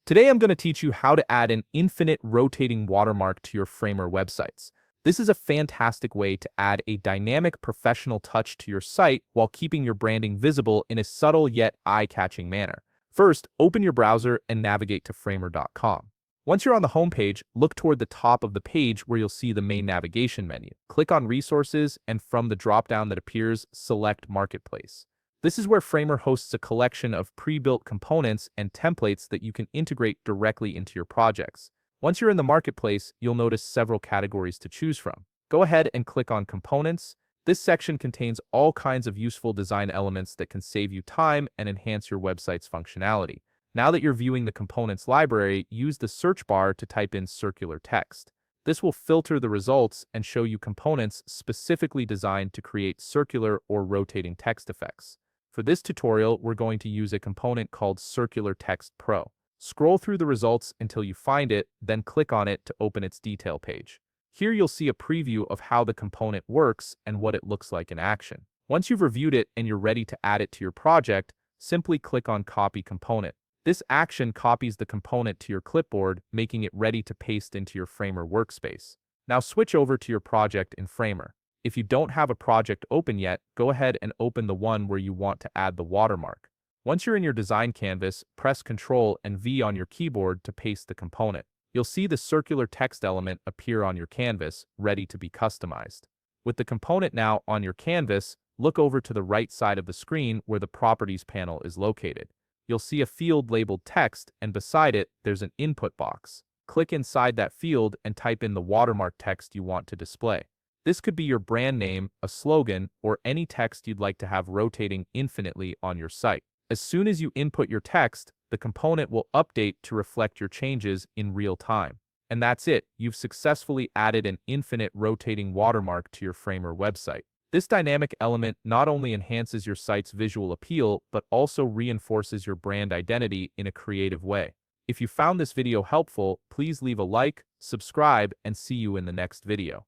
Today I'm going to teach you how to add an infinite rotating watermark to your Framer websites. This is a fantastic way to add a dynamic professional touch to your site while keeping your branding visible in a subtle yet eye-catching manner. First, open your browser and navigate to framer.com. Once you're on the home page, look toward the top of the page where you'll see the main navigation menu. Click on Resources and from the drop-down that appears, select Marketplace. This is where Framer hosts a collection of pre-built components and templates that you can integrate directly into your projects. Once you're in the marketplace, you'll notice several categories to choose from. Go ahead and click on Components. This section contains all kinds of useful design elements that can save you time and enhance your website's functionality. Now that you're viewing the components library, use the search bar to type in circular text. This will filter the results and show you components specifically designed to create circular or rotating text effects. For this tutorial, we're going to use a component called Circular Text Pro. Scroll through the results until you find it, then click on it to open its detail page. Here you'll see a preview of how the component works and what it looks like in action. Once you've reviewed it and you're ready to add it to your project, simply click on Copy Component. This action copies the component to your clipboard, making it ready to paste into your Framer workspace. Now switch over to your project in Framer. If you don't have a project open yet, go ahead and open the one where you want to add the watermark. Once you're in your design canvas, press Ctrl and V on your keyboard to paste the component. You'll see the circular text element appear on your canvas, ready to be customized. With the component now on your canvas, look over to the right side of the screen where the Properties panel is located. You'll see a field labeled Text, and beside it, there's an input box. Click inside that field and type in the watermark text you want to display. This could be your brand name, a slogan, or any text you'd like to have rotating infinitely on your site. As soon as you input your text, the component will update to reflect your changes in real time. And that's it, you've successfully added an infinite rotating watermark to your Framer website. This dynamic element not only enhances your site's visual appeal, but also reinforces your brand identity in a creative way. If you found this video helpful, please leave a like, subscribe, and see you in the next video.